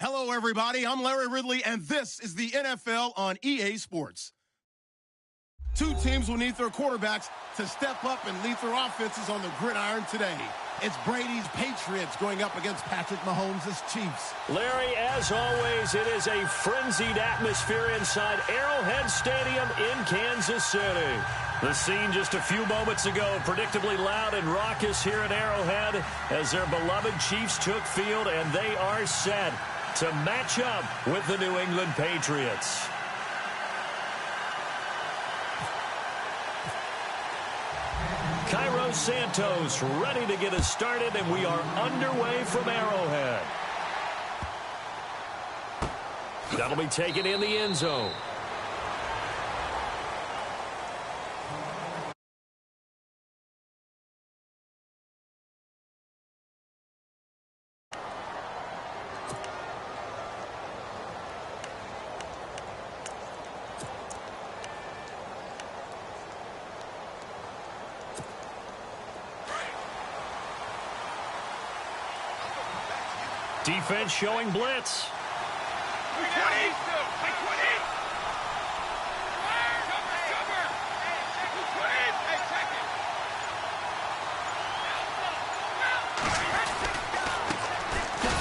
Hello, everybody. I'm Larry Ridley, and this is the NFL on EA Sports. Two teams will need their quarterbacks to step up and lead their offenses on the gridiron today. It's Brady's Patriots going up against Patrick Mahomes' Chiefs. Larry, as always, it is a frenzied atmosphere inside Arrowhead Stadium in Kansas City. The scene just a few moments ago, predictably loud and raucous here at Arrowhead as their beloved Chiefs took field, and they are set to match up with the New England Patriots. Cairo Santos ready to get us started, and we are underway from Arrowhead. That'll be taken in the end zone. Defense showing blitz.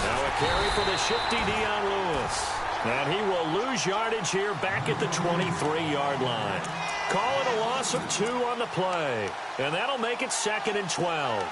Now a carry for the shifty Dion Lewis. And he will lose yardage here back at the 23-yard line. Call it a loss of 2 on the play. And that'll make it 2nd and 12.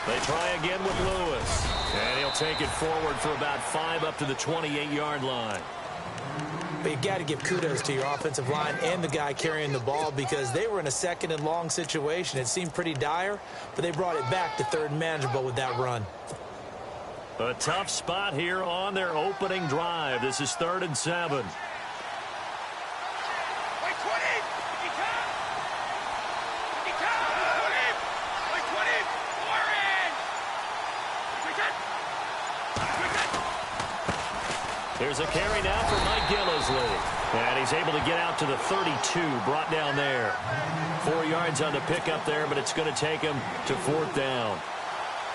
They try again with Lewis. And he'll take it forward for about 5 up to the 28-yard line. But you got to give kudos to your offensive line and the guy carrying the ball because they were in a 2nd and long situation. It seemed pretty dire, but they brought it back to 3rd and manageable with that run. A tough spot here on their opening drive. This is 3rd and 7. There's a carry now for Mike Gillisley. And he's able to get out to the 32, brought down there. 4 yards on the pickup there, but it's going to take him to 4th down.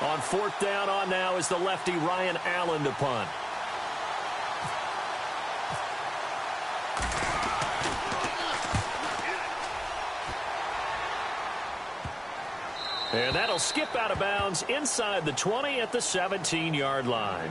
On 4th down on now is the lefty Ryan Allen to punt. And that'll skip out of bounds inside the 20 at the 17-yard line.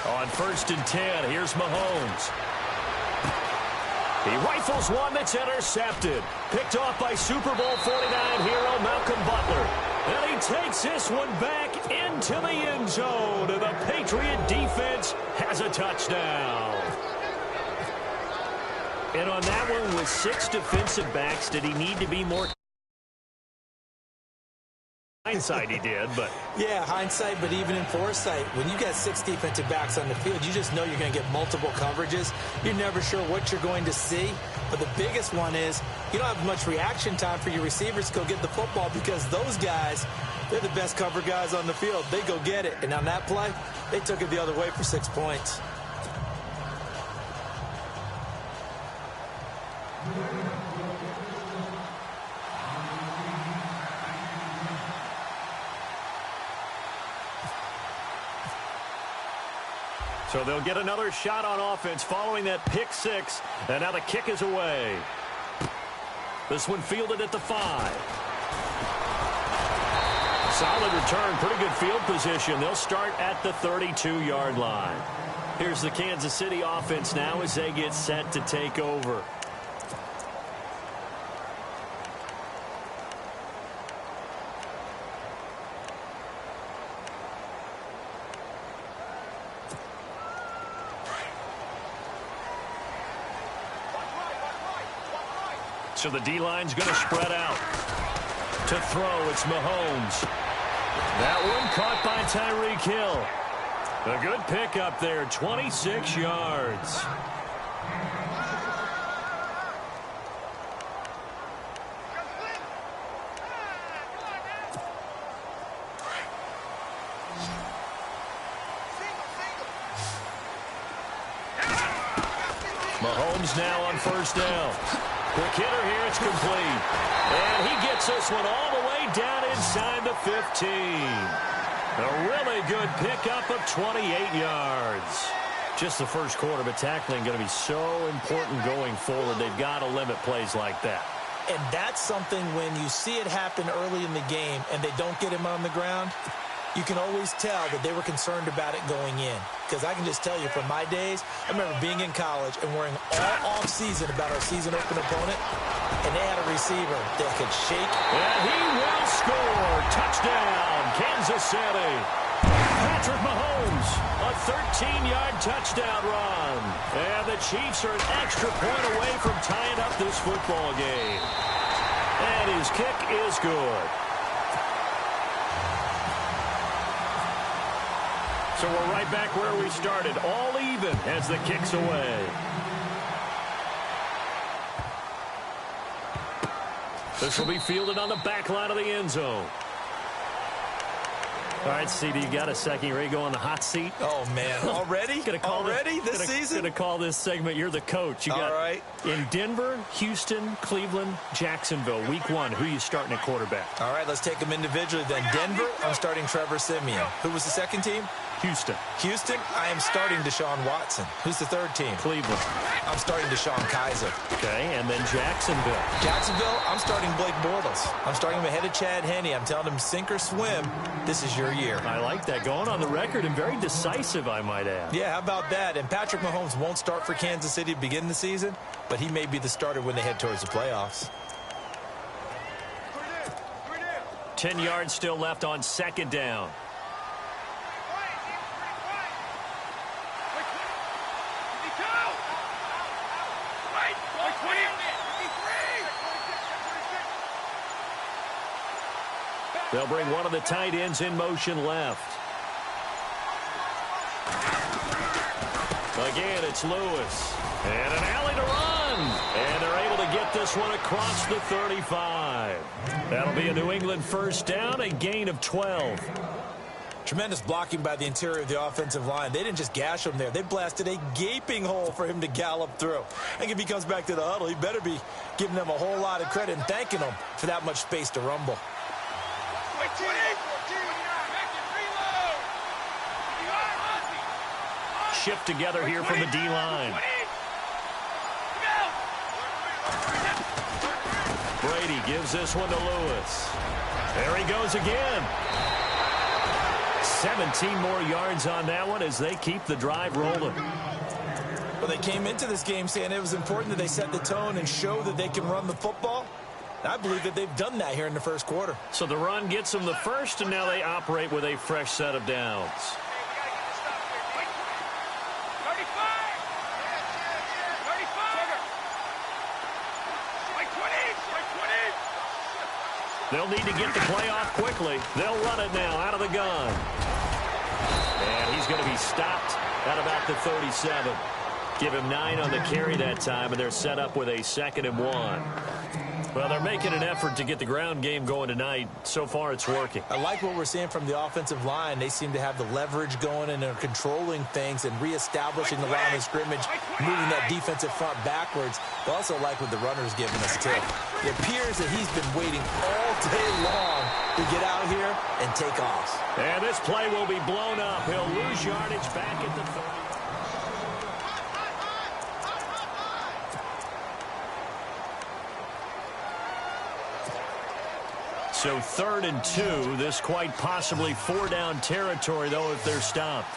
On 1st and 10, here's Mahomes. He rifles one that's intercepted. Picked off by Super Bowl 49 hero Malcolm Butler. And he takes this one back into the end zone. And the Patriot defense has a touchdown. And on that one, with 6 defensive backs, did he need to be more... Hindsight he did, but... Yeah, hindsight, but even in foresight, when you got 6 defensive backs on the field, you just know you're going to get multiple coverages. You're never sure what you're going to see. But the biggest one is you don't have much reaction time for your receivers to go get the football because those guys, they're the best cover guys on the field. They go get it. And on that play, they took it the other way for 6 points. So they'll get another shot on offense following that pick 6. And now the kick is away. This one fielded at the 5. Solid return, pretty good field position. They'll start at the 32-yard line. Here's the Kansas City offense now as they get set to take over. So the D-line's going to spread out. To throw, it's Mahomes. That one caught by Tyreek Hill. A good pickup there, 26 yards. Mahomes now on first down. Quick hitter here, it's complete. And he gets this one all the way down inside the 15. A really good pickup of 28 yards. Just the first quarter, but tackling going to be so important going forward. They've got to limit plays like that. And that's something when you see it happen early in the game and they don't get him on the ground, you can always tell that they were concerned about it going in. Because I can just tell you from my days, I remember being in college and worrying all off-season about our season-open opponent, and they had a receiver that could shake. And he will score. Touchdown, Kansas City. Patrick Mahomes, a 13-yard touchdown run. And the Chiefs are an extra point away from tying up this football game. And his kick is good. So we're right back where we started, all even as the kick's away. This will be fielded on the back line of the end zone. All right, CD, you got a second. You ready to go on the hot seat? Oh, man. Already? Already this season? Going to call this segment, you're the coach. You got all right. In Denver, Houston, Cleveland, Jacksonville, week 1, who are you starting at quarterback? All right, let's take them individually then. Denver, I'm starting Trevor Siemian. Who was the second team? Houston. Houston, I am starting Deshaun Watson. Who's the third team? Cleveland. I'm starting Deshaun Kaiser. Okay, and then Jacksonville. Jacksonville, I'm starting Blake Bortles. I'm starting him ahead of Chad Henne. I'm telling him sink or swim, this is your year. I like that. Going on the record and very decisive, I might add. Yeah, how about that? And Patrick Mahomes won't start for Kansas City to begin the season, but he may be the starter when they head towards the playoffs. 10 yards still left on second down. They'll bring one of the tight ends in motion left. Again, it's Lewis. And an alley to run. And they're able to get this one across the 35. That'll be a New England first down, a gain of 12. Tremendous blocking by the interior of the offensive line. They didn't just gash him there. They blasted a gaping hole for him to gallop through. I think if he comes back to the huddle, he better be giving them a whole lot of credit and thanking them for that much space to rumble. Shift together here from the D-line. Brady gives this one to Lewis. There he goes again. 17 more yards on that one as they keep the drive rolling. Well, they came into this game saying it was important that they set the tone and show that they can run the football. I believe that they've done that here in the first quarter. So the run gets them the first, and now they operate with a fresh set of downs. They'll need to get the play off quickly. They'll run it now out of the gun. And he's going to be stopped at about the 37. Give him 9 on the carry that time, and they're set up with a 2nd and 1. Well, they're making an effort to get the ground game going tonight. So far, it's working. I like what we're seeing from the offensive line. They seem to have the leverage going, and they're controlling things and reestablishing the line of scrimmage, moving that defensive front backwards. I also like what the runner's giving us, too. It appears that he's been waiting all day long to get out here and take off. And this play will be blown up. He'll lose yardage back at the 30. So 3rd and 2. This quite possibly 4-down territory, though, if they're stopped.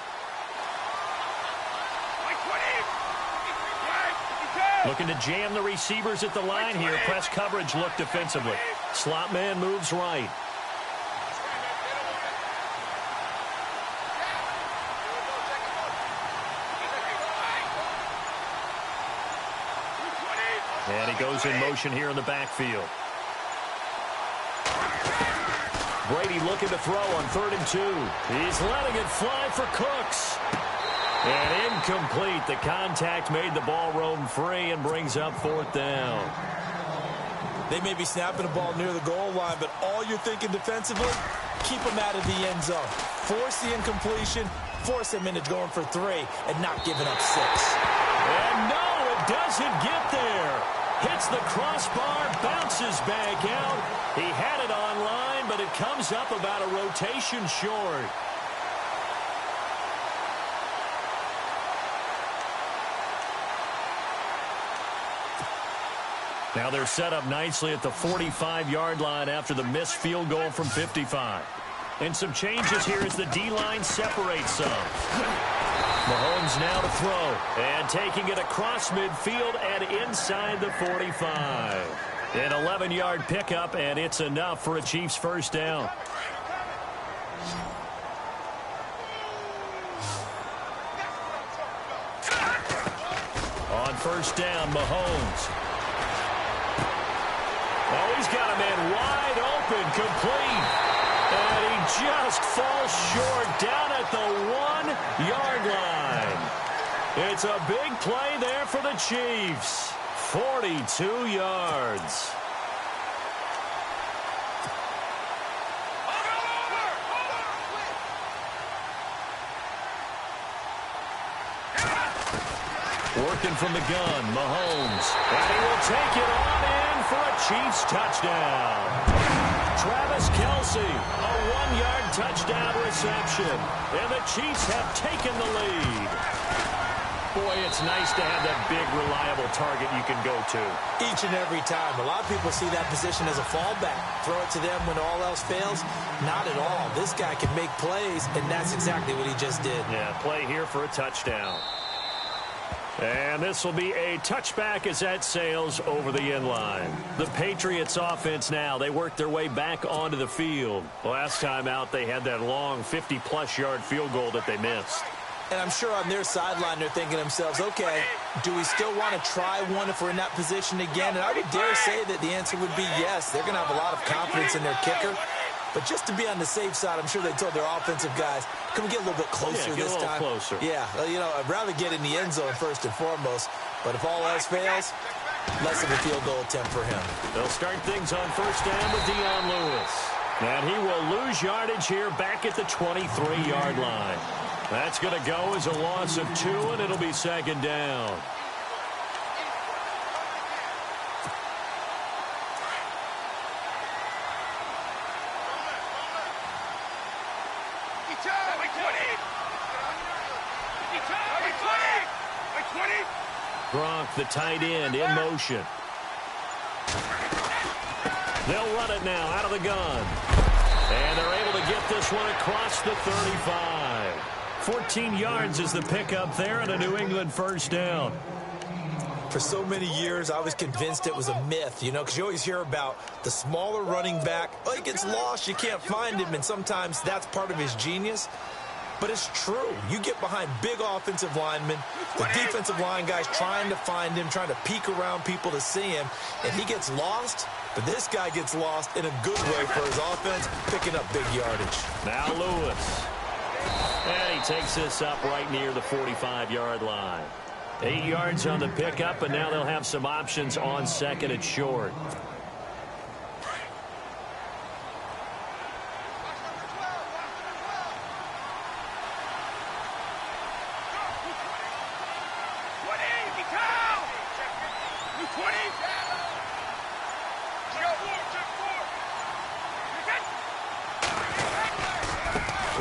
Looking to jam the receivers at the line here. Press coverage look defensively. Slot man moves right. And he goes in motion here in the backfield. Brady looking to throw on 3rd and 2. He's letting it fly for Cooks. And incomplete. The contact made the ball roam free and brings up 4th down. They may be snapping the ball near the goal line, but all you're thinking defensively, keep them out of the end zone. Force the incompletion, force them into going for 3, and not giving up 6. And no, it doesn't get there. Hits the crossbar, bounces back out. He had it on line, but it comes up about a rotation short. Now they're set up nicely at the 45-yard line after the missed field goal from 55. And some changes here as the D-line separates some. Mahomes now to throw, and taking it across midfield and inside the 45. An 11-yard pickup, and it's enough for a Chiefs first down. On first down, Mahomes. Oh, he's got a man wide open, complete. And he just falls short down at the 1-yard line. It's a big play there for the Chiefs. 42 yards. Working from the gun, Mahomes. And he will take it on in for a Chiefs touchdown. Travis Kelce, a 1-yard touchdown reception. And the Chiefs have taken the lead. Boy, it's nice to have that big, reliable target you can go to. Each and every time. A lot of people see that position as a fallback. Throw it to them when all else fails. Not at all. This guy can make plays, and that's exactly what he just did. Yeah, play here for a touchdown. And this will be a touchback as that sails over the end line. The Patriots offense now, they work their way back onto the field. Last time out, they had that long 50-plus yard field goal that they missed. And I'm sure on their sideline, they're thinking to themselves, okay, do we still want to try one if we're in that position again? And I would dare say that the answer would be yes. They're going to have a lot of confidence in their kicker. But just to be on the safe side, I'm sure they told their offensive guys, can we get a little bit closer this time? Closer. Yeah, you know, I'd rather get in the end zone first and foremost. But if all else fails, less of a field goal attempt for him. They'll start things on first down with Dion Lewis. And he will lose yardage here back at the 23-yard line. That's going to go as a loss of 2, and it'll be second down. Gronk, the tight end, in motion. They'll run it now out of the gun. And they're able to get this one across the 35. 14 yards is the pickup there and a New England first down. For so many years, I was convinced it was a myth, you know, because you always hear about the smaller running back. Oh, he gets lost, you can't find him, and sometimes that's part of his genius. But it's true. You get behind big offensive linemen, the defensive line guys trying to find him, trying to peek around people to see him, and he gets lost. But this guy gets lost in a good way for his offense, picking up big yardage. Now Lewis. And he takes this up right near the 45-yard line. 8 yards on the pickup, and now they'll have some options on second and short.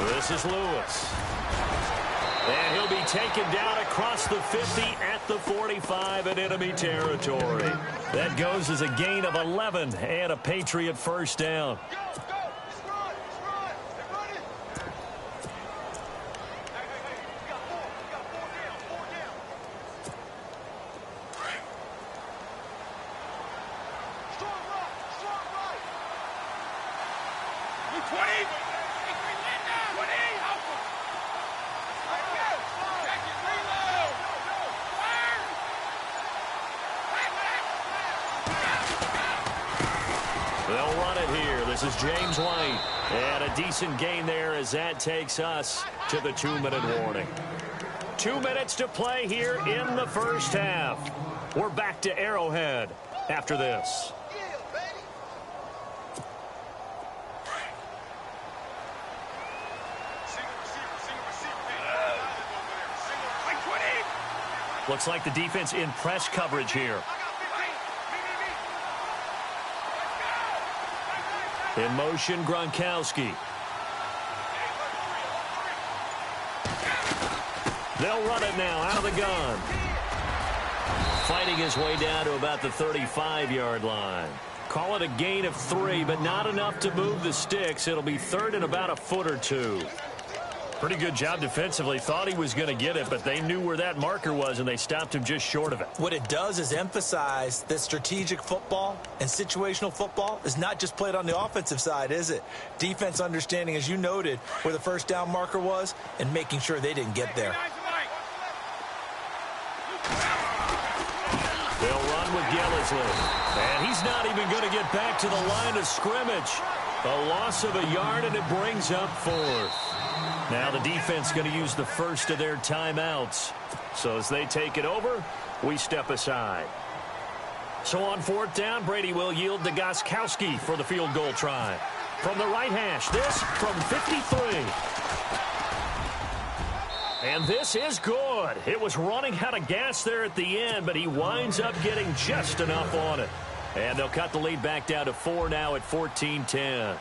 This is Lewis. And he'll be taken down across the 50 at the 45 in enemy territory. That goes as a gain of 11 and a Patriot first down. They'll run it here. This is James White. And a decent gain there as that takes us to the 2-minute warning. 2 minutes to play here in the first half. We're back to Arrowhead after this. Looks like the defense in press coverage here. In motion, Gronkowski. They'll run it now out of the gun. Fighting his way down to about the 35-yard line. Call it a gain of 3, but not enough to move the sticks. It'll be third and about a foot or two. Pretty good job defensively. Thought he was going to get it, but they knew where that marker was, and they stopped him just short of it. What it does is emphasize that strategic football and situational football is not just played on the offensive side, is it? Defense understanding, as you noted, where the first down marker was and making sure they didn't get there. They'll run with Gillisley. And he's not even going to get back to the line of scrimmage. A loss of a yard, and it brings up fourth. Now the defense going to use the first of their timeouts. So as they take it over, we step aside. So on fourth down, Brady will yield to Gostkowski for the field goal try. From the right hash, this from 53. And this is good. It was running out of gas there at the end, but he winds up getting just enough on it. And they'll cut the lead back down to 4 now at 14-10.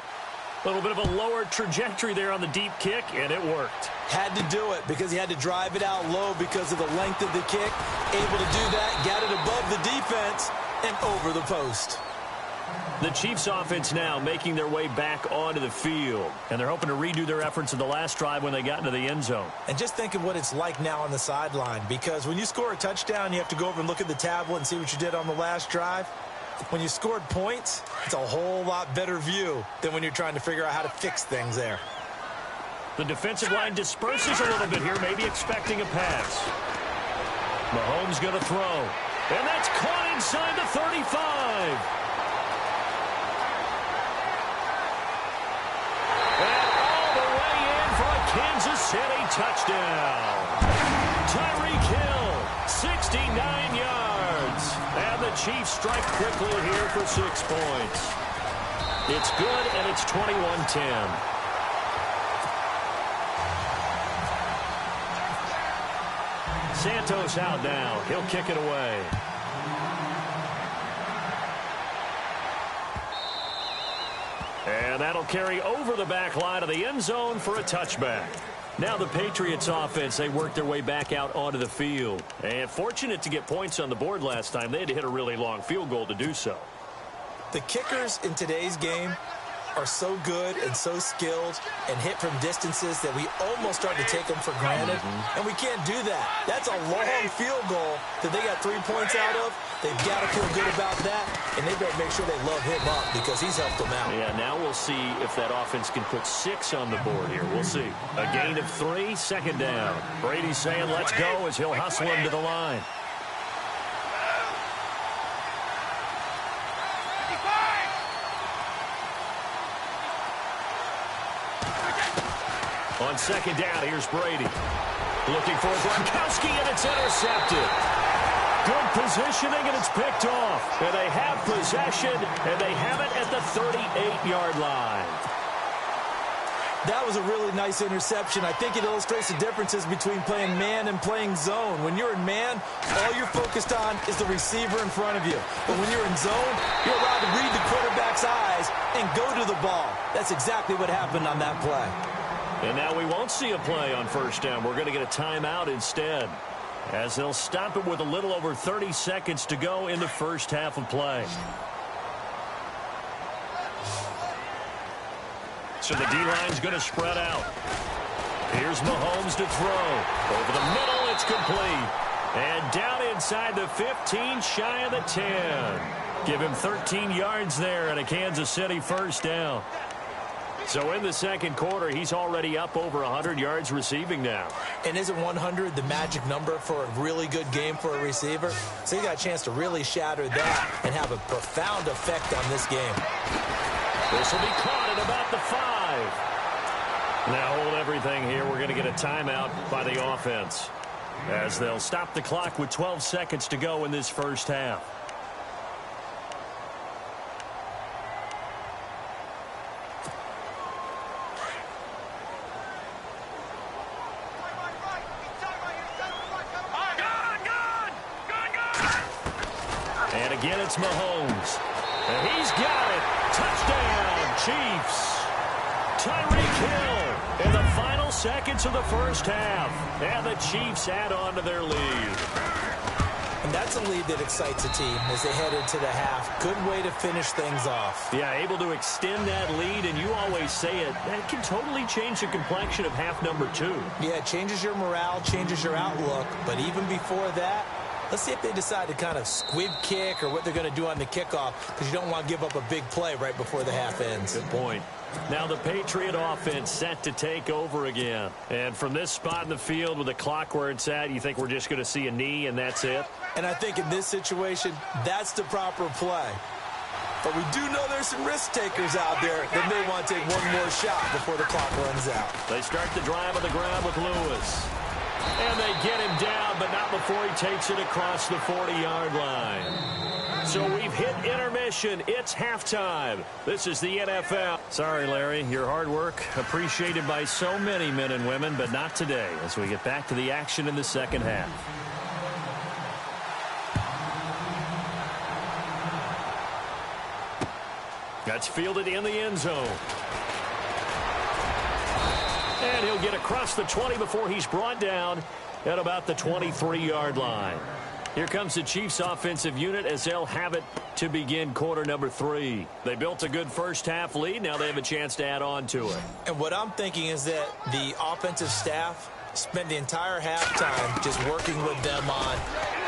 A little bit of a lower trajectory there on the deep kick, and it worked. Had to do it because he had to drive it out low because of the length of the kick. Able to do that, got it above the defense, and over the post. The Chiefs offense now making their way back onto the field, and they're hoping to redo their efforts in the last drive when they got into the end zone. And just think of what it's like now on the sideline, because when you score a touchdown, you have to go over and look at the tablet and see what you did on the last drive. When you scored points, it's a whole lot better view than when you're trying to figure out how to fix things there. The defensive line disperses a little bit here, maybe expecting a pass. Mahomes going to throw, and that's caught inside the 35. And all the way in for a Kansas City touchdown. Tyreek Hill, 69 yards. And the Chiefs strike quickly here for 6 points. It's good, and it's 21-10. Santos out now. He'll kick it away. And that'll carry over the back line of the end zone for a touchback. Now the Patriots offense, they worked their way back out onto the field. And fortunate to get points on the board last time. They had to hit a really long field goal to do so. The kickers in today's game are so good and so skilled and hit from distances that we almost start to take them for granted. And we can't do that. That's a long field goal that they got 3 points out of. They've got to feel good about that, and they better make sure they love him up because he's helped them out. Yeah, now we'll see if that offense can put 6 on the board here. We'll see. A gain of 3, second down. Brady's saying let's go as he'll hustle him to the line. On second down, here's Brady. Looking for Gronkowski, and it's intercepted. Good positioning, and it's picked off. And they have possession, and they have it at the 38-yard line. That was a really nice interception. I think it illustrates the differences between playing man and playing zone. When you're in man, all you're focused on is the receiver in front of you. But when you're in zone, you're allowed to read the quarterback's eyes and go to the ball. That's exactly what happened on that play. And now we won't see a play on first down. We're going to get a timeout instead, as they'll stop it with a little over 30 seconds to go in the first half of play. So the D-line's going to spread out. Here's Mahomes to throw. Over the middle, it's complete. And down inside the 15, shy of the 10. Give him 13 yards there and a Kansas City first down. So in the second quarter, he's already up over 100 yards receiving now. And isn't 100 the magic number for a really good game for a receiver? So he got a chance to really shatter that and have a profound effect on this game. This will be caught at about the 5. Now hold everything here. We're going to get a timeout by the offense, as they'll stop the clock with 12 seconds to go in this first half. And again, it's Mahomes. And he's got it. Touchdown, Chiefs. Tyreek Hill in the final seconds of the first half. And the Chiefs add on to their lead. And that's a lead that excites a team as they head into the half. Good way to finish things off. Yeah, able to extend that lead, and you always say it, that can totally change the complexion of half number 2. Yeah, it changes your morale, changes your outlook. But even before that, let's see if they decide to kind of squib kick or what they're going to do on the kickoff, because you don't want to give up a big play right before the half ends. Good point. Now the Patriot offense set to take over again. And from this spot in the field with the clock where it's at, you think we're just going to see a knee and that's it? And I think in this situation, that's the proper play. But we do know there's some risk takers out there that may want to take one more shot before the clock runs out. They start the drive on the ground with Lewis. And they get him down, but not before he takes it across the 40-yard line. So we've hit intermission. It's halftime. This is the NFL. Sorry, Larry, your hard work appreciated by so many men and women, but not today as we get back to the action in the second half. That's fielded in the end zone. And he'll get across the 20 before he's brought down at about the 23-yard line. Here comes the Chiefs offensive unit as they'll have it to begin quarter number 3. They built a good first half lead. Now they have a chance to add on to it. And what I'm thinking is that the offensive staff spent the entire halftime just working with them on,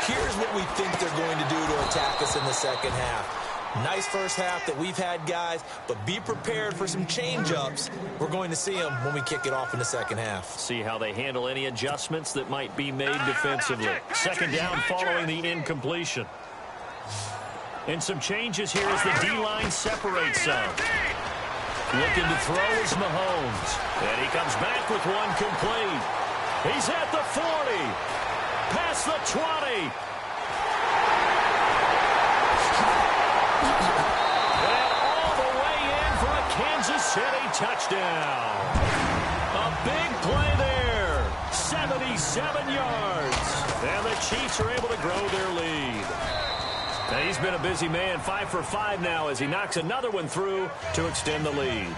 here's what we think they're going to do to attack us in the second half. Nice first half that we've had, guys, but be prepared for some change-ups. We're going to see them when we kick it off in the second half. See how they handle any adjustments that might be made defensively. Second down following the incompletion. And some changes here as the D-line separates some. Looking to throw is Mahomes. And he comes back with one complete. He's at the 40. Past the 20. Kansas City touchdown. A big play there. 77 yards. And the Chiefs are able to grow their lead. Now he's been a busy man, 5 for 5 now as he knocks another one through to extend the lead.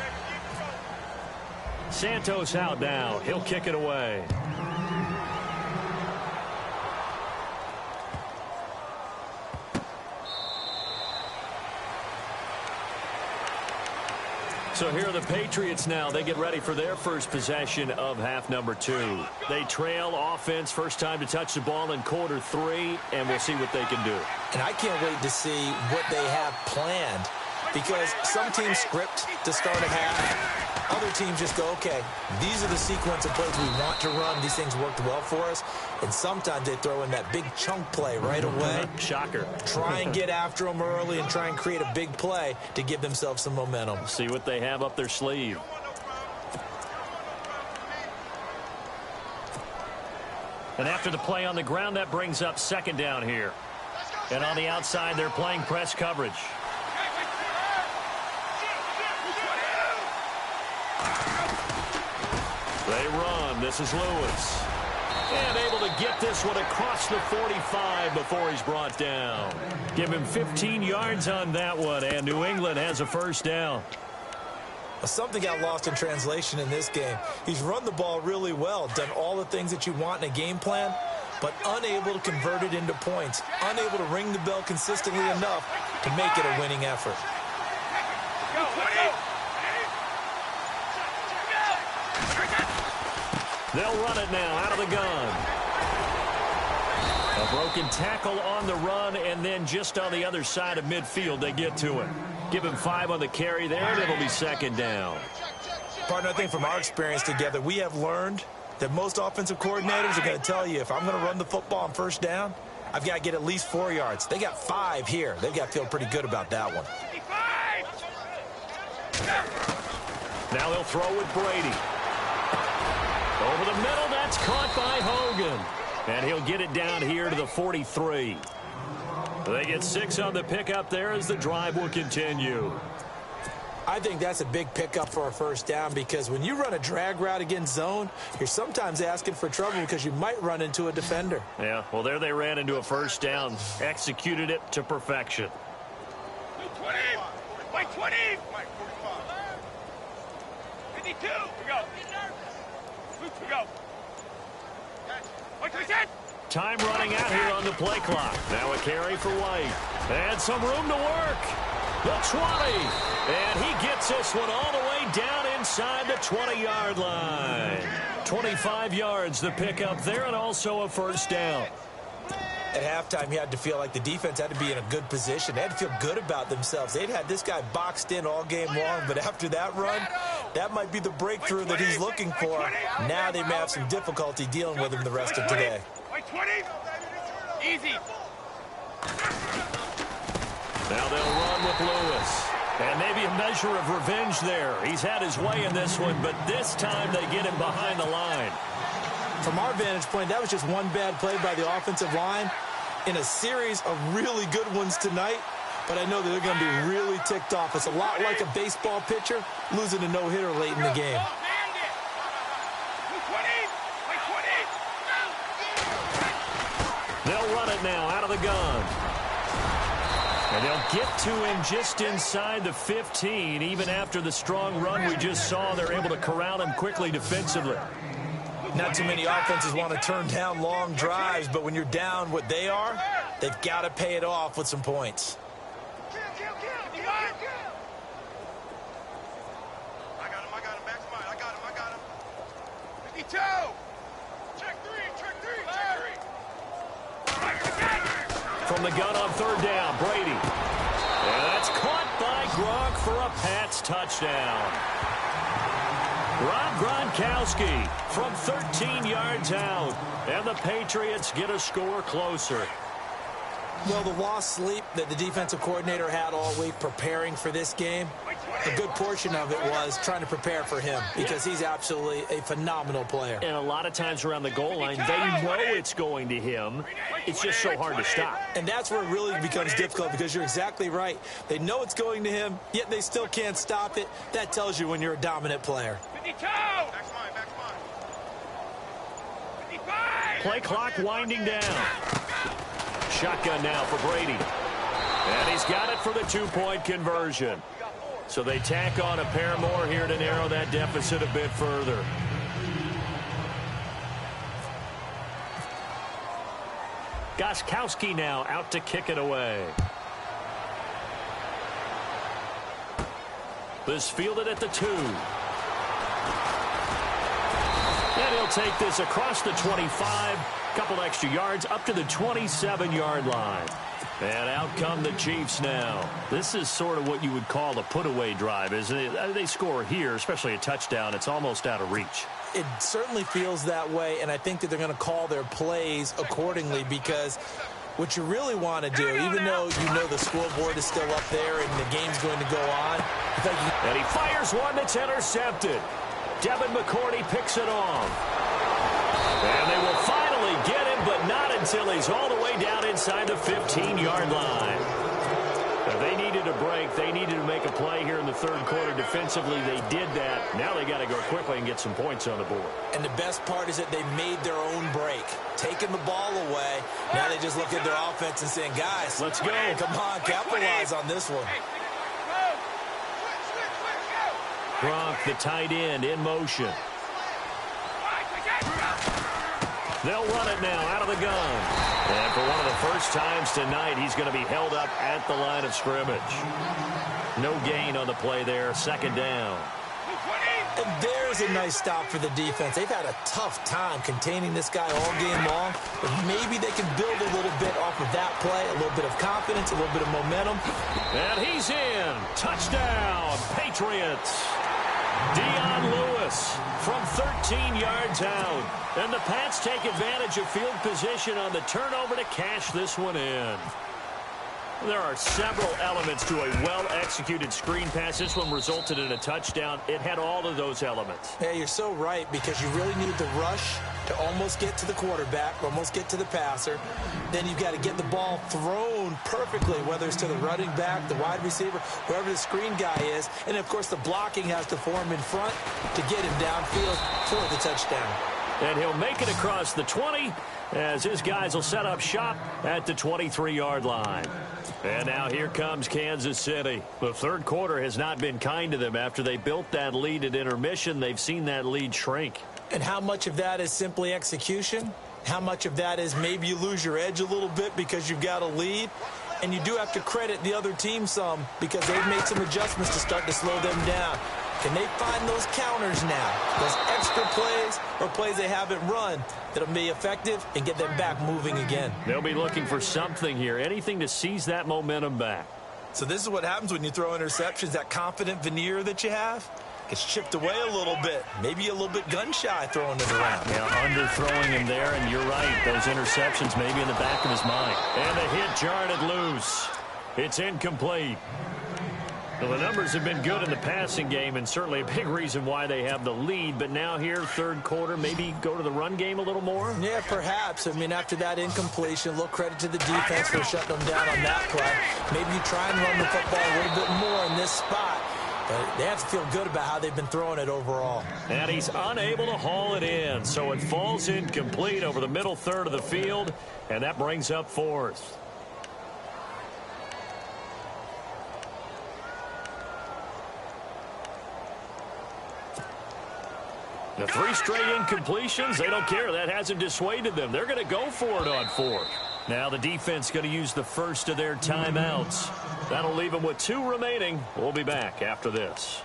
Santos out now. He'll kick it away. So here are the Patriots now. They get ready for their first possession of half number 2. They trail offense, first time to touch the ball in quarter 3, and we'll see what they can do. And I can't wait to see what they have planned, because some teams script to start a half. Other teams just go, okay, these are the sequence of plays we want to run. These things worked well for us. And sometimes they throw in that big chunk play right away. Shocker. Try and get after them early and try and create a big play to give themselves some momentum. See what they have up their sleeve. And after the play on the ground, that brings up second down here. And on the outside, they're playing press coverage. They run. This is Lewis. And able to get this one across the 45 before he's brought down. Give him 15 yards on that one, and New England has a first down. Something got lost in translation in this game. He's run the ball really well, done all the things that you want in a game plan, but unable to convert it into points, unable to ring the bell consistently enough to make it a winning effort. They'll run it now out of the gun. A broken tackle on the run, and then just on the other side of midfield, they get to it. Give him 5 on the carry there, and it'll be second down. Partner, I think from our experience together, we have learned that most offensive coordinators are going to tell you, if I'm going to run the football on first down, I've got to get at least 4 yards. They got 5 here. They've got to feel pretty good about that one. Now they'll throw with Brady. Over the middle, that's caught by Hogan. And he'll get it down here to the 43. They get 6 on the pickup there as the drive will continue. I think that's a big pickup for a first down because when you run a drag route against zone, you're sometimes asking for trouble because you might run into a defender. Yeah, well, there they ran into a first down, executed it to perfection. 20, Mike 20, 52, we go. Luke, we go. Mike 27. Time running out here on the play clock. Now a carry for White. And some room to work. The 20. And he gets this one all the way down inside the 20-yard line. 25 yards the pickup there and also a first down. At halftime, you had to feel like the defense had to be in a good position. They had to feel good about themselves. They'd had this guy boxed in all game long, but after that run, that might be the breakthrough that he's looking for. Now they may have some difficulty dealing with him the rest of today. 20, easy. Now they'll run with Lewis. And maybe a measure of revenge there. He's had his way in this one, but this time they get him behind the line. From our vantage point, that was just one bad play by the offensive line in a series of really good ones tonight. But I know that they're going to be really ticked off. It's a lot like a baseball pitcher losing a no-hitter late in the game. They'll run it now out of the gun. And they'll get to him just inside the 15. Even after the strong run we just saw, they're able to corral him quickly defensively. Not too many offenses want to turn down long drives, but when you're down what they are, they've got to pay it off with some points. I got him, back smart. I got him. 52. Check three. From the gun on third down, Brady. And that's caught by Gronk for a Pats touchdown. Rob Gronkowski from 13 yards out. And the Patriots get a score closer. Well, the lost sleep that the defensive coordinator had all week preparing for this game, a good portion of it was trying to prepare for him because he's absolutely a phenomenal player. And a lot of times around the goal line, they know it's going to him. It's just so hard to stop. And that's where it really becomes difficult because you're exactly right. They know it's going to him, yet they still can't stop it. That tells you when you're a dominant player. 52. Play clock winding down. Shotgun now for Brady. And he's got it for the two-point conversion. So they tack on a pair more here to narrow that deficit a bit further. Gostkowski now out to kick it away. This fielded at the 2. And he'll take this across the 25. Couple extra yards up to the 27-yard line. And out come the Chiefs now. This is sort of what you would call a put-away drive, isn't it? They score here, especially a touchdown. It's almost out of reach. It certainly feels that way, and I think that they're going to call their plays accordingly because what you really want to do, even though you know the scoreboard is still up there and the game's going to go on. And he fires one that's intercepted. Devin McCourty picks it off. And they will finally get him, but not until he's all the way down inside the 15-yard line. If they needed a break, they needed to make a play here in the third quarter defensively. They did that. Now they got to go quickly and get some points on the board. And the best part is that they made their own break, taking the ball away. Now they just look at their offense and saying, guys, let's go. Come on, capitalize on this one. Gronk, the tight end, in motion. They'll run it now out of the gun. And for one of the first times tonight, he's going to be held up at the line of scrimmage. No gain on the play there. Second down. And there's a nice stop for the defense. They've had a tough time containing this guy all game long, but maybe they can build a little bit off of that play, a little bit of confidence, a little bit of momentum. And he's in. Touchdown, Patriots. Lewis from 13 yards out. And the Pats take advantage of field position on the turnover to cash this one in. There are several elements to a well-executed screen pass. This one resulted in a touchdown. It had all of those elements. Yeah, you're so right, because you really need the rush to almost get to the quarterback, almost get to the passer. Then you've got to get the ball thrown perfectly, whether it's to the running back, the wide receiver, whoever the screen guy is. And, of course, the blocking has to form in front to get him downfield for the touchdown. And he'll make it across the 20 as his guys will set up shop at the 23-yard line. And now here comes Kansas City. The third quarter has not been kind to them. After they built that lead at intermission, they've seen that lead shrink. And how much of that is simply execution? How much of that is maybe you lose your edge a little bit because you've got a lead? And you do have to credit the other team some, because they've made some adjustments to start to slow them down. Can they find those counters now, those extra plays or plays they haven't run that'll be effective and get them back moving again? They'll be looking for something here, anything to seize that momentum back. So this is what happens when you throw interceptions. That confident veneer that you have gets chipped away a little bit. Maybe a little bit gun-shy throwing it around. Yeah, underthrowing him there, and you're right. Those interceptions maybe in the back of his mind. And the hit jarred it loose. It's incomplete. Well, the numbers have been good in the passing game, and certainly a big reason why they have the lead. But now here, third quarter, maybe go to the run game a little more? Yeah, perhaps. I mean, after that incompletion, a little credit to the defense for shutting them down on that play. Maybe you try and run the football a little bit more in this spot. But they have to feel good about how they've been throwing it overall. And he's unable to haul it in, so it falls incomplete over the middle third of the field, and that brings up fourth. The three straight incompletions, they don't care. That hasn't dissuaded them. They're going to go for it on fourth. Now the defense going to use the first of their timeouts. That'll leave them with 2 remaining. We'll be back after this.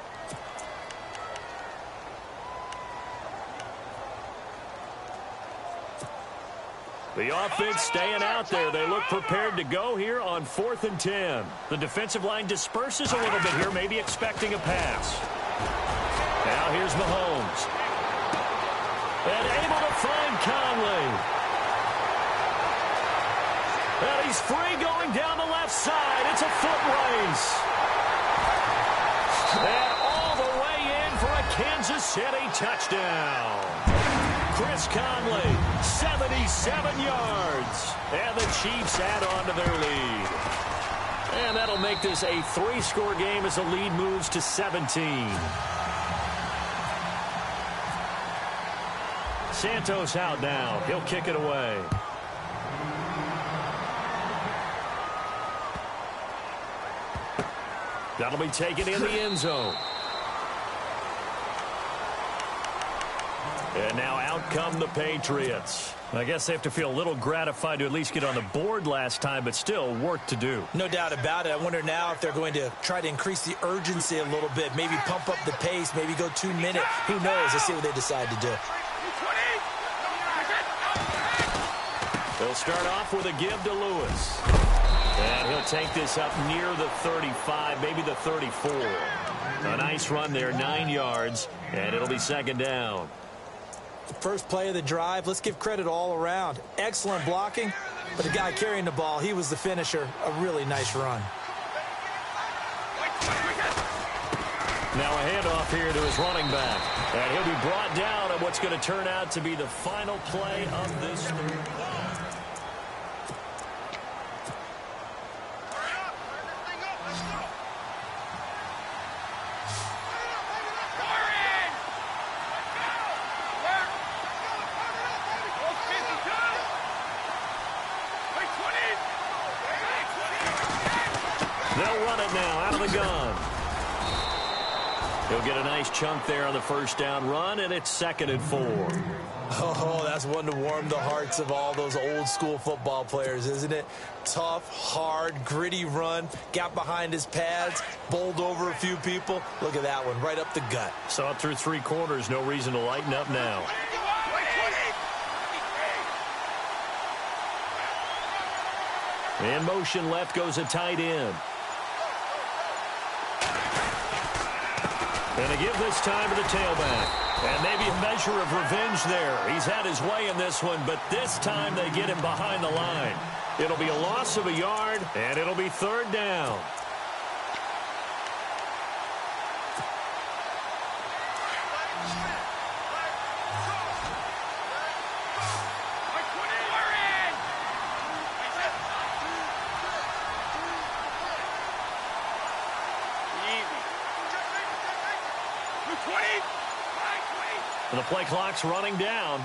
The offense staying out there. They look prepared to go here on 4th and 10. The defensive line disperses a little bit here, maybe expecting a pass. Now here's Mahomes. And able to find Conley. And he's free going down the left side. It's a foot race. And all the way in for a Kansas City touchdown. Chris Conley, 77 yards. And the Chiefs add on to their lead. And that'll make this a 3-score game as the lead moves to 17. Santos out now. He'll kick it away. That'll be taken in the end zone. And now out come the Patriots. I guess they have to feel a little gratified to at least get on the board last time, but still work to do. No doubt about it. I wonder now if they're going to try to increase the urgency a little bit, maybe pump up the pace, maybe go 2 minutes. Who knows? Let's see what they decide to do. They'll start off with a give to Lewis. And he'll take this up near the 35, maybe the 34. A nice run there, 9 yards, and it'll be second down. The first play of the drive, let's give credit all around. Excellent blocking, but the guy carrying the ball, he was the finisher. A really nice run. Now a handoff here to his running back. And he'll be brought down on what's going to turn out to be the final play of this third. They'll run it now out of the gun. He'll get a nice chunk there on the first down run, and it's 2nd and 4. Oh, that's one to warm the hearts of all those old school football players, isn't it? Tough, hard, gritty run. Got behind his pads, bowled over a few people. Look at that one, right up the gut. Saw it through 3 quarters. No reason to lighten up now. In motion left goes a tight end. And to give this time to the tailback. And maybe a measure of revenge there. He's had his way in this one, but this time they get him behind the line. It'll be a loss of a yard, and it'll be 3rd down. And the play clock's running down.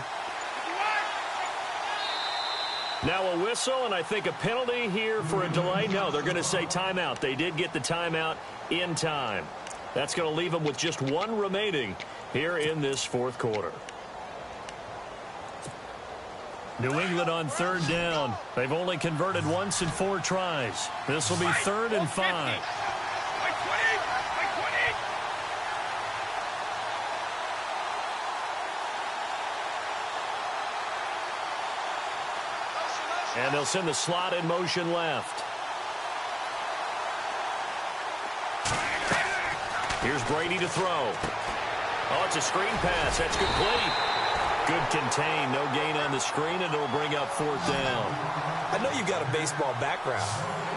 Now a whistle, and I think a penalty here for a delay. No, they're going to say timeout. They did get the timeout in time. That's going to leave them with just 1 remaining here in this 4th quarter. New England on 3rd down. They've only converted once in 4 tries. This will be 3rd and 5. And they'll send the slot in motion left. Here's Brady to throw. Oh, it's a screen pass. That's complete. Good contain. No gain on the screen, and it'll bring up 4th down. I know you've got a baseball background,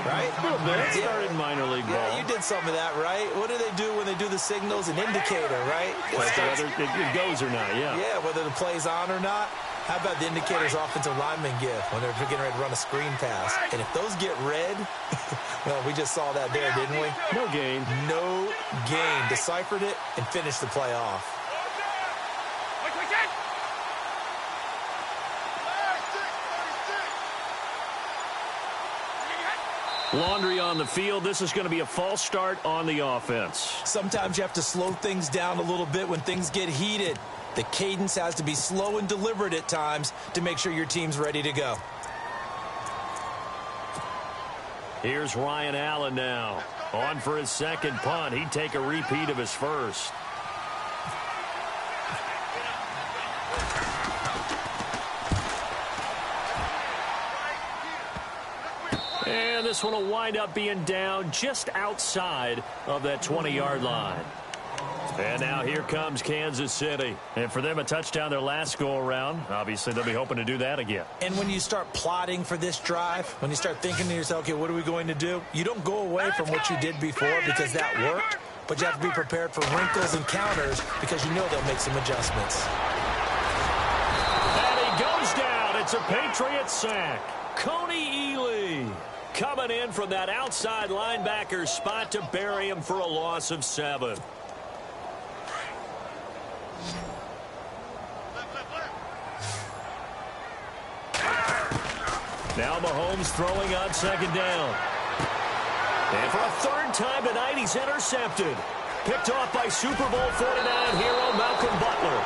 right? A little bit. Started minor league ball. Yeah, you did some of that, right? What do they do when they do the signals? An indicator, right? Whether it goes or not, yeah. Yeah, whether the play's on or not. How about the indicators offensive linemen give when they're getting ready to run a screen pass? And if those get red, well, we just saw that there, didn't we? No gain. No gain. Deciphered it and finished the play off. Laundry on the field. This is going to be a false start on the offense. Sometimes you have to slow things down a little bit when things get heated. The cadence has to be slow and deliberate at times to make sure your team's ready to go. Here's Ryan Allen now. On for his 2nd punt. He'd take a repeat of his first. And this one will wind up being down just outside of that 20-yard line. And now here comes Kansas City. And for them, a touchdown their last go-around. Obviously, they'll be hoping to do that again. And when you start plotting for this drive, when you start thinking to yourself, okay, what are we going to do? You don't go away from what you did before because that worked. But you have to be prepared for wrinkles and counters because you know they'll make some adjustments. And he goes down. It's a Patriot sack. Coney Ely coming in from that outside linebacker spot to bury him for a loss of 7. Now Mahomes throwing on 2nd down. And for a 3rd time tonight, he's intercepted. Picked off by Super Bowl 49 hero Malcolm Butler.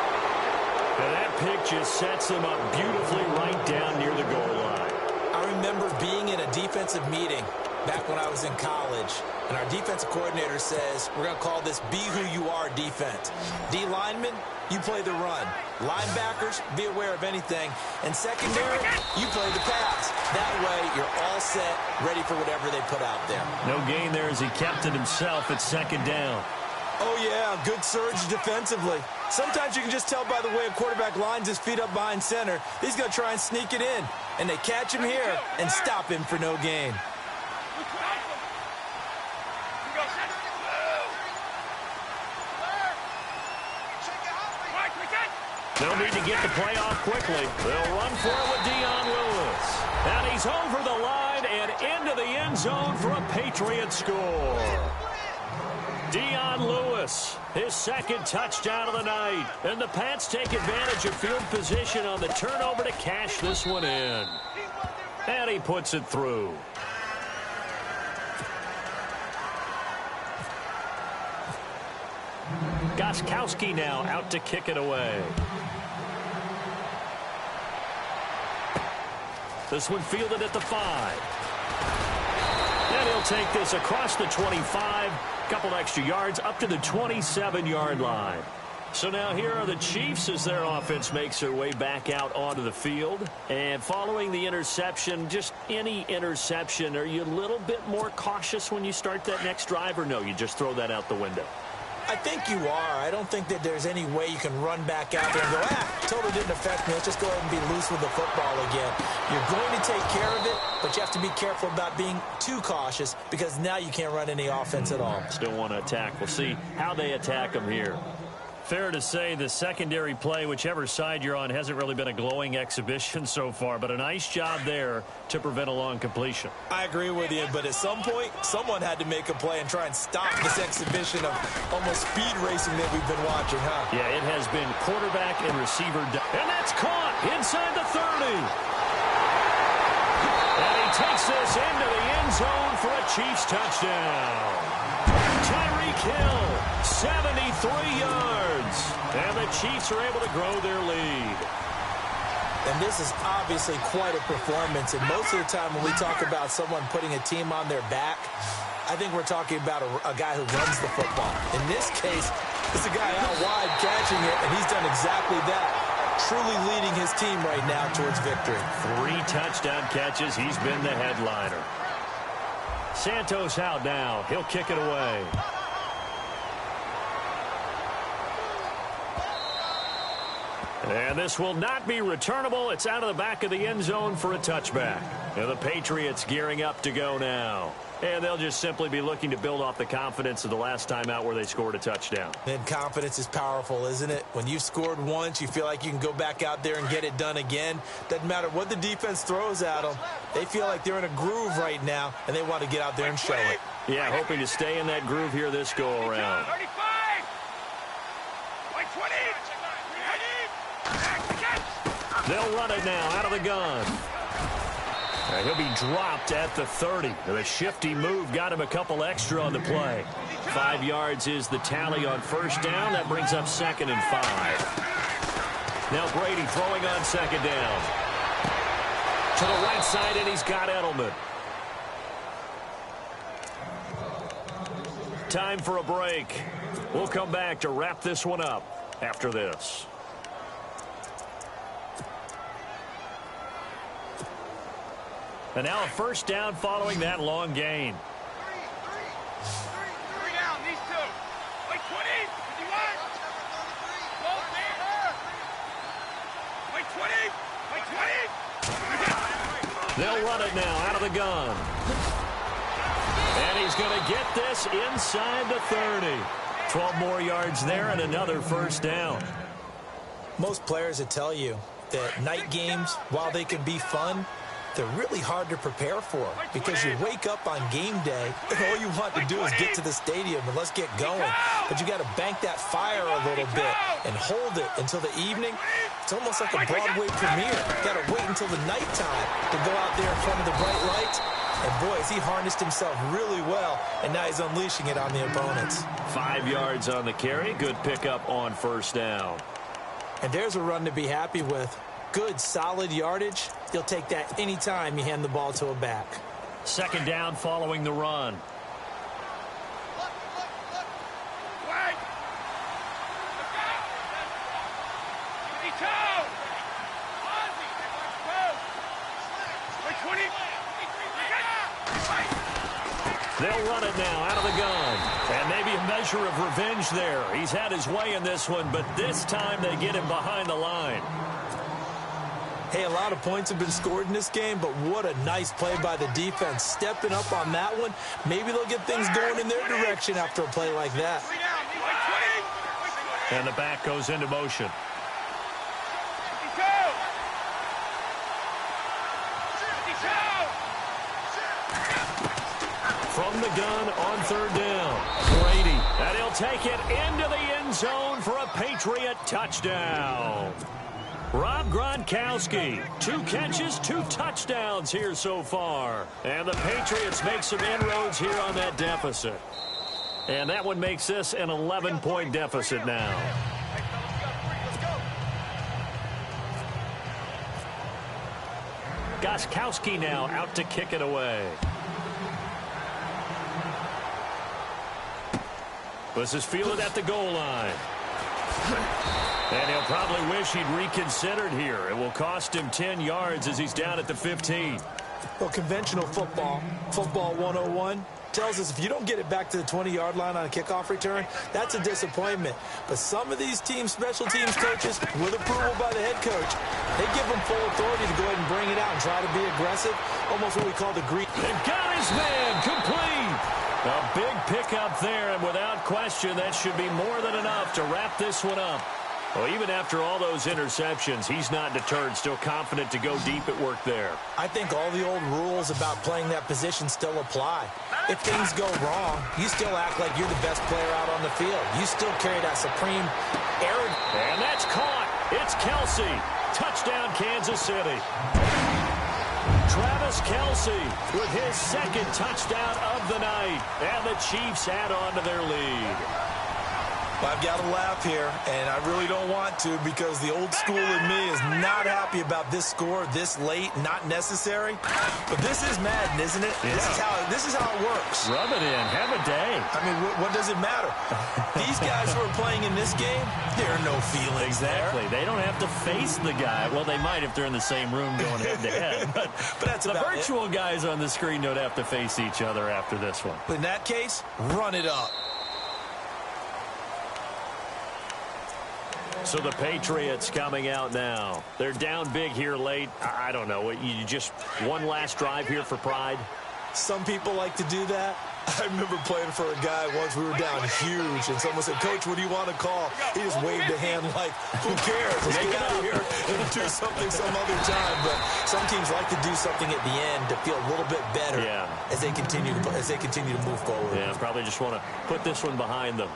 And that pick just sets him up beautifully right down near the goal line. I remember being in a defensive meeting back when I was in college, and our defensive coordinator says, we're going to call this Be Who You Are defense. D linemen, you play the run. Linebackers, be aware of anything. And secondary, you play the pass. That way, you're all set, ready for whatever they put out there. No gain there as he kept it himself at 2nd down. Oh, yeah, good surge defensively. Sometimes you can just tell by the way a quarterback lines his feet up behind center. He's going to try and sneak it in. And they catch him here and stop him for no gain. They'll need to get the play off quickly. They'll run for it with Dion Lewis. And he's over the line and into the end zone for a Patriot score. Dion Lewis, his 2nd touchdown of the night. And the Pats take advantage of field position on the turnover to cash this one in. And he puts it through. Gostkowski now out to kick it away. This one fielded at the 5. And he'll take this across the 25. Couple extra yards up to the 27-yard line. So now here are the Chiefs as their offense makes their way back out onto the field. And following the interception, just any interception, are you a little bit more cautious when you start that next drive, or no, you just throw that out the window? I think you are. I don't think that there's any way you can run back out there and go, totally didn't affect me. Let's just go ahead and be loose with the football again. You're going to take care of it, but you have to be careful about being too cautious because now you can't run any offense at all. Still want to attack. We'll see how they attack them here. Fair to say the secondary play, whichever side you're on, hasn't really been a glowing exhibition so far, but a nice job there to prevent a long completion. I agree with you, but at some point, someone had to make a play and try and stop this exhibition of almost speed racing that we've been watching, huh? Yeah, it has been quarterback and receiver. And that's caught inside the 30. And he takes this into the end zone for a Chiefs touchdown. Tyreek Hill, 73 yards. And the Chiefs are able to grow their lead. And this is obviously quite a performance. And most of the time when we talk about someone putting a team on their back, I think we're talking about a guy who runs the football. In this case, it's a guy out wide catching it, and he's done exactly that. Truly leading his team right now towards victory. 3 touchdown catches. He's been the headliner. Santos out now. He'll kick it away. And this will not be returnable. It's out of the back of the end zone for a touchback. And the Patriots gearing up to go now. And they'll just simply be looking to build off the confidence of the last time out where they scored a touchdown. And confidence is powerful, isn't it? When you've scored once, you feel like you can go back out there and get it done again. Doesn't matter what the defense throws at them. They feel like they're in a groove right now, and they want to get out there and show it. Yeah, hoping to stay in that groove here this go-around. 35! 20! They'll run it now out of the gun. And he'll be dropped at the 30. The shifty move got him a couple extra on the play. 5 yards is the tally on first down. That brings up 2nd and 5. Now Brady throwing on 2nd down. To the right side, and he's got Edelman. Time for a break. We'll come back to wrap this one up after this. And now a first down following that long gain. 3 down, these two. Wait, 20, 51. Both there. Wait, 20. Wait, 20. They'll run it now out of the gun. And he's going to get this inside the 30. 12 more yards there and another first down. Most players will tell you that night games, while they can be fun, they're really hard to prepare for because you wake up on game day and all you want to do is get to the stadium and let's get going. But you got to bank that fire a little bit and hold it until the evening. It's almost like a Broadway premiere. You got to wait until the nighttime to go out there in front of the bright lights. And boy, has he harnessed himself really well, and now he's unleashing it on the opponents. 5 yards on the carry. Good pickup on first down. And there's a run to be happy with. Good, solid yardage. You'll take that anytime you hand the ball to a back. 2nd down following the run. Wait. 52. Wait, 20. They'll run it now out of the gun. And maybe a measure of revenge there. He's had his way in this one, but this time they get him behind the line. Hey, a lot of points have been scored in this game, but what a nice play by the defense. Stepping up on that one, maybe they'll get things going in their direction after a play like that. And the back goes into motion. From the gun on 3rd down. Brady, and he'll take it into the end zone for a Patriot touchdown. Rob Gronkowski, 2 catches, 2 touchdowns here so far. And the Patriots make some inroads here on that deficit. And that one makes this an 11-point deficit now. Gronkowski now out to kick it away. This is fielded at the goal line. And he'll probably wish he'd reconsidered here. It will cost him 10 yards as he's down at the 15. Well, conventional football, football 101, tells us if you don't get it back to the 20-yard line on a kickoff return, that's a disappointment. But some of these special teams coaches, with approval by the head coach, they give them full authority to go ahead and bring it out and try to be aggressive, almost what we call the green. They've got his man complete. A big pickup there, and without question, that should be more than enough to wrap this one up. Well, even after all those interceptions, he's not deterred, still confident to go deep at work there. I think all the old rules about playing that position still apply. If things go wrong, you still act like you're the best player out on the field. You still carry that supreme arrogance. And that's caught. It's Kelsey. Touchdown, Kansas City. Travis Kelsey with his second touchdown of the night. And the Chiefs add on to their lead. I've got to laugh here, and I really don't want to because the old school in me is not happy about this score this late, not necessary. But this is Madden, isn't it? Yeah. This is how it works. Rub it in. Have a day. I mean, what does it matter? These guys who are playing in this game, there are no feelings exactly. There. They don't have to face the guy. Well, they might if they're in the same room going head-to-head. But that's the virtual guys on the screen don't have to face each other after this one. In that case, run it up. So the Patriots coming out now. They're down big here late. I don't know. You just one last drive here for pride? Some people like to do that. I remember playing for a guy once. We were down huge, and someone said, "Coach, what do you want to call?" He just waved a hand like, who cares? Let's get out of here and do something some other time. But some teams like to do something at the end to feel a little bit better as they continue to move forward. Yeah, probably just want to put this one behind them.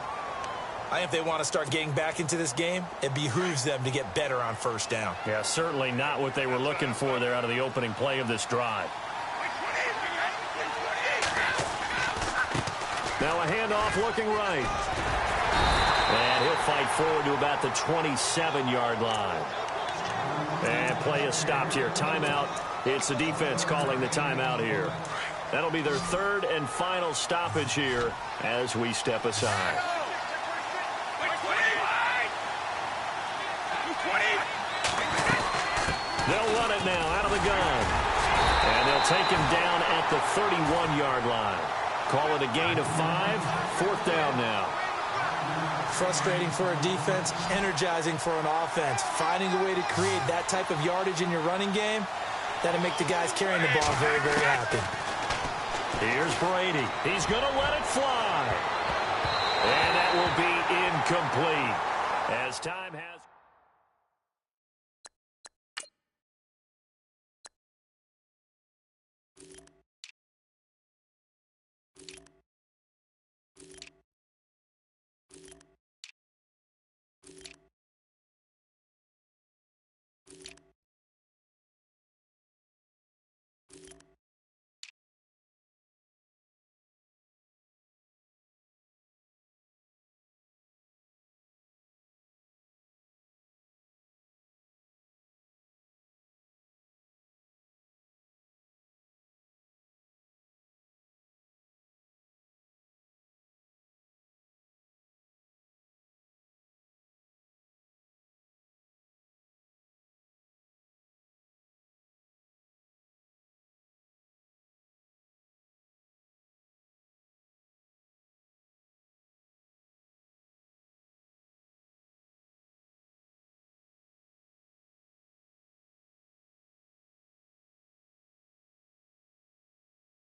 I think if they want to start getting back into this game, it behooves them to get better on first down. Yeah, certainly not what they were looking for there out of the opening play of this drive. Now a handoff looking right. And he'll fight forward to about the 27-yard line. And play is stopped here. Timeout. It's the defense calling the timeout here. That'll be their third and final stoppage here as we step aside. They'll run it now out of the gun. And they'll take him down at the 31-yard line. Call it a gain of 5. Fourth down now. Frustrating for a defense, energizing for an offense. Finding a way to create that type of yardage in your running game, that'll make the guys carrying the ball very, very happy. Here's Brady. He's going to let it fly. And that will be incomplete as time has...